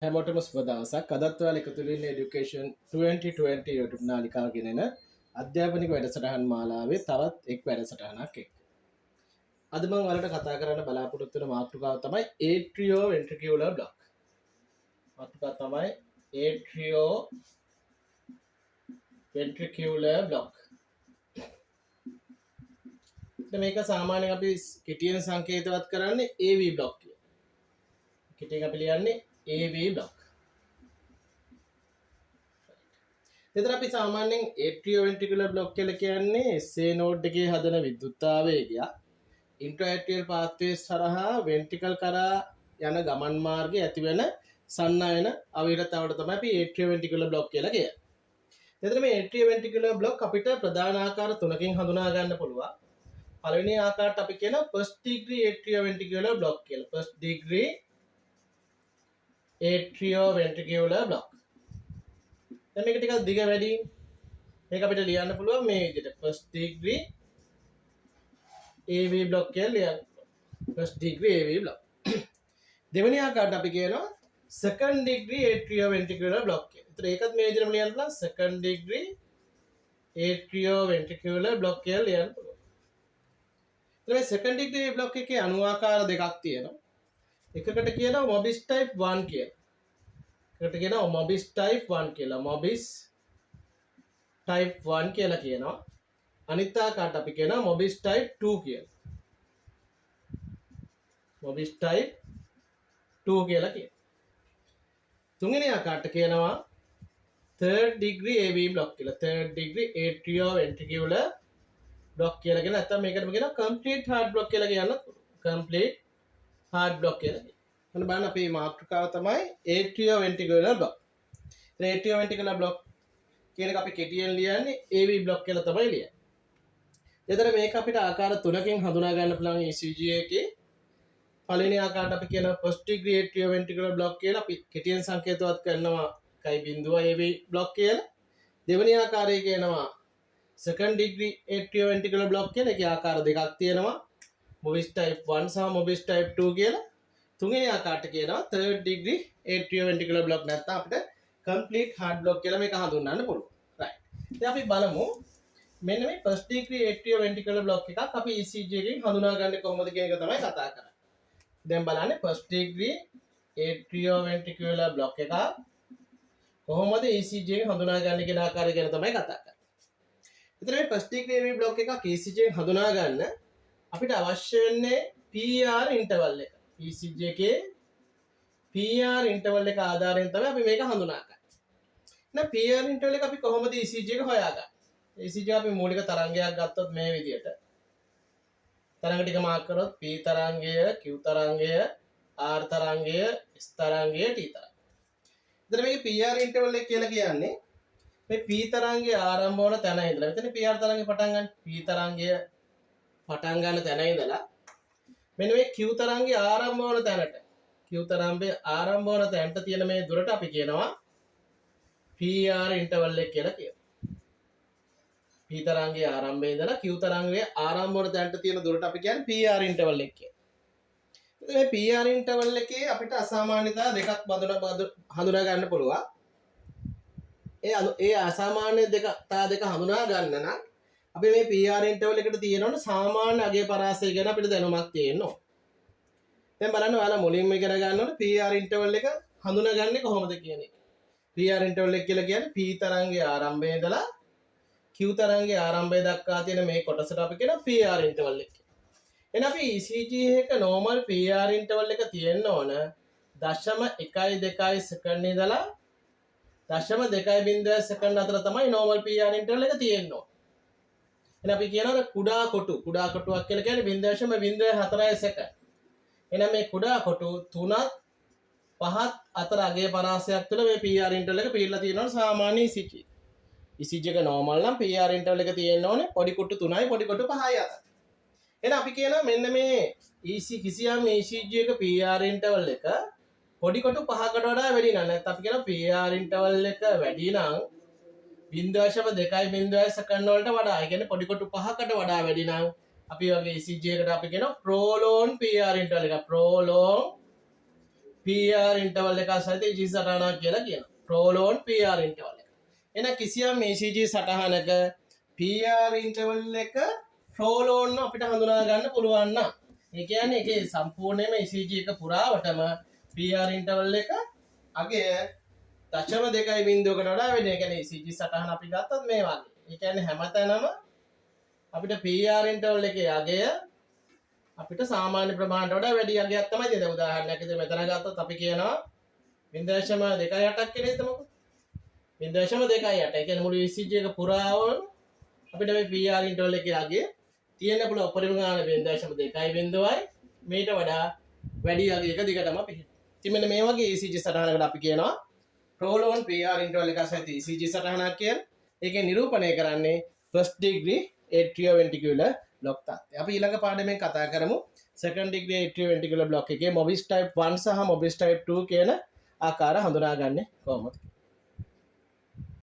හැමෝටම සුබ දවසක්. අදත් ඔයාලා එකතු වෙන්නේ Education 2020 YouTube නාලිකාව ගෙනෙන අධ්‍යාපනික වැඩසටහන් මාලාවේ තවත් එක් වැඩසටහනක් එක්ක. අද මම ඔයාලට කතා කරන්න බලාපොරොත්තු වෙන මාතෘකාව තමයි atrioventricular block. මාතෘකාව තමයි atrioventricular block. මේක සාමාන්‍යයෙන් අපි කෙටියෙන් සංකේතවත් කරන්නේ AV block කියලා. කෙටියෙන් අපි ලියන්නේ AV block. එතන අපි සාමාන්‍යයෙන් atrioventricular block කියලා කියන්නේ SA node එකේ හදන විද්‍යුත්ආවේගය intra-atrial pathways හරහා ventricle කරා යන ගමන් මාර්ගයේ ඇතිවෙන සන්නායන අවහිරතාවට තමයි අපි atrioventricular block කියලා කියන්නේ. එතන මේ atrioventricular block අපිට ප්‍රධාන ආකාර තුනකින් හඳුනා ගන්න පුළුවන්. පළවෙනි ආකාරයට අපි කියන first degree atrioventricular block කියලා. first degree atrioventricular block. දැන් මේක ටිකක් දිග වැඩි. මේක අපිට ලියන්න පුළුවන් මේ විදිහට first degree AV block කියලා ලියන්න. first degree AV block. දෙවෙනි ආකාරයට අපි කියනවා second degree atrioventricular block කියලා. ඒතර ඒකත් මේ විදිහටම ලියන්න පුළුවන් second degree atrioventricular block කියලා ලියන්න පුළුවන්. ඒතර මේ second degree block එකේ අණු ආකාර දෙකක් තියෙනවා. එකකට කියනවා Mobis type 1 කියලා. එකට කියනවා Mobis type 1 කියලා. Mobis type 1 කියලා කියනවා. අනිත් ආකාරයට අපි කියනවා Mobis type 2 කියලා. Mobis type 2 කියලා කියනවා. තුන්වෙනි ආකාරයට කියනවා third degree AV block කියලා. third degree atrioventricular block කියලා කියන නැත්නම් මේකටම කියනවා complete heart block කියලා කියනවා. complete heart block කියලා කියනවා. මොන බලන්න අපේ මාතෘකාව තමයි atrioventricular block. atrioventricular block කියන එක අපි කෙටියෙන් ලියන්නේ AV block කියලා තමයි ලියන්නේ. එතන මේක අපිට ආකාර තුනකින් හඳුනා ගන්න පුළුවන් ECG එකේ. පළවෙනි ආකාරයට අපි කියන first degree atrioventricular block කියලා අපි කෙටියෙන් සංකේතවත් කරනවා 1.0 AV block කියලා. දෙවෙනි ආකාරය කියනවා second degree atrioventricular block කියලා. ඒකේ ආකාර දෙකක් තියෙනවා. Mobis type 1 සහ Mobis type 2 කියලා. තුන්වෙනි ආකාරයට කියනවා third degree atrioventricular block නැත්නම් අපිට complete heart block කියලා මේක හඳුන්වන්න පුළුවන්. right. ඉතින් අපි බලමු මෙන්න මේ first degree atrioventricular block එකක් අපි ECG එකෙන් හඳුනාගන්නේ කොහොමද කියන එක තමයි කතා කරන්නේ. දැන් බලන්න first degree atrioventricular block එක කොහොමද ECG එකෙන් හඳුනාගන්නේ කියන ආකාරය ගැන තමයි කතා කරන්නේ. ඉතින් මේ first degree AV block එකක් ECG එකෙන් හඳුනා ගන්න අපිට අවශ්‍ය වෙන්නේ PR interval එක. ECG එකේ PR interval එක ආධාරයෙන් තමයි අපි මේක හඳුනාගන්නේ. එහෙනම් PR interval එක අපි කොහොමද ECG එක හොයාගන්නේ? ECG අපි මූලික තරංගයක් ගත්තොත් මේ විදියට තරංග ටික මාක් කරොත් P තරංගය, Q තරංගය, R තරංගය, S තරංගය, T තරංගය. එතන මේකේ PR interval එක කියලා කියන්නේ මේ P තරංගයේ ආරම්භ වන තැන ඉඳලා මෙතන PR තරංගය පටන් ගන්න. P තරංගය පටන් ගන්න තැන ඉඳලා මෙන්න මේ Q තරංගයේ ආරම්භ වන තැනට Q තරංගයේ ආරම්භ වන තැනට තියෙන මේ දුරට අපි කියනවා PR interval එක කියලා කියනවා. P තරංගයේ ආරම්භයේ ඉඳලා Q තරංගයේ ආරම්භ වන තැනට තියෙන දුරට අපි කියන්නේ PR interval එක කියලා. මේ PR interval එකේ අපිට අසාමාන්‍යතා දෙකක් හඳුනා ගන්න පුළුවන්. ඒ අසාමාන්‍ය දෙක හඳුනා ගන්න නම් අපි මේ PR interval එකට තියෙනවනේ සාමාන්‍ය අගේ පරාසය ගැන අපිට දැනුමක් තියෙන්න ඕන. දැන් බලන්න ඔයාලා මුලින්ම ඉගෙන ගන්න ඕනේ PR interval එක හඳුනාගන්නේ කොහොමද කියන එක. PR interval එක කියලා කියන්නේ P තරංගයේ ආරම්භයේ ඉඳලා Q තරංගයේ ආරම්භය දක්වා තියෙන මේ කොටසට අපි කියනවා PR interval එක. එහෙනම් අපි ECG එක normal PR interval එක තියෙන්න ඕන 0.12 සෙකන්ඩ් ඉඳලා 0.2 සෙකන්ඩ් අතර තමයි normal PR interval එක තියෙන්න ඕන. එහෙනම් අපි කියනවා කුඩා කොටුවක් කියලා කියන්නේ 0.04 සෙකන්ඩ්. එහෙනම් මේ කුඩා කොටු 3ත් 5ත් අතර අගේ පරාසයක් තුළ මේ PR interval එක පිළිලා තියෙනවා සාමාන්‍ය ECG. ECG එක normal නම් PR interval එක තියෙන්න ඕනේ පොඩි කොටු 3යි පොඩි කොටු 5යි අතර. එහෙනම් අපි කියනවා මෙන්න මේ කිසියම් ECG එක PR interval එක පොඩි කොටු 5කට වඩා වැඩි නම් නැත්නම් අපි කියනවා PR interval එක වැඩි නම් 0.2 සෙකන්ඩ් වලට වඩා. ඒ කියන්නේ පොඩි කොටු 5කට වඩා වැඩි නම් අපි වගේ ECG එකට අපි කියනවා prolonged PR interval එක. prolonged PR ඉන්ටර්වල් එක සහිත ECG සටහනක් කියලා කියනවා. prolonged PR ඉන්ටර්වල් එක. එහෙනම් කිසියම් ECG සටහනක PR ඉන්ටර්වල් එක prolonged අපිට හඳුනා ගන්න පුළුවන් නම් ඒ කියන්නේ ඒකේ සම්පූර්ණයෙන්ම ECG එක පුරාවටම PR ඉන්ටර්වල් එක අගය 0.2කට වඩා වැඩි. ඒ කියන්නේ ECG සටහන අපි ගත්තත් මේ වගේ. ඒ කියන්නේ හැමතැනම අපිට PR ඉන්ටර්වල් එකේ අගය අපිට සාමාන්‍ය ප්‍රමාණයට වඩා වැඩි අගයක් තමයි දෙන්නේ. උදාහරණයක් විදිහට මෙතන ගත්තොත් අපි කියනවා 0.28ක් කියලා හිතමුකෝ. 0.28. ඒ කියන්නේ මුළු ECG එක පුරාවම අපිට මේ PR ඉන්ටර්වල් එකේ අගය තියෙන්න පුළුවන් උපරිම ගාන 0.2යි මේට වඩා වැඩි අගයක දිගටම පිහිට. ඉතින් මෙන්න මේ වගේ ECG සටහනකට අපි කියනවා prolonged PR ඉන්ටර්වල් එක සහිත ECG සටහනක් කියලා. ඒකෙන් නිරූපණය කරන්නේ first degree atrioventricular block තත්ත්වය. අපි ඊළඟ පාඩමෙන් කතා කරමු second degree atrioventricular block එකේ Mobis type 1 සහ Mobis type 2 කියන ආකාර හඳුනාගන්නේ කොහොමද?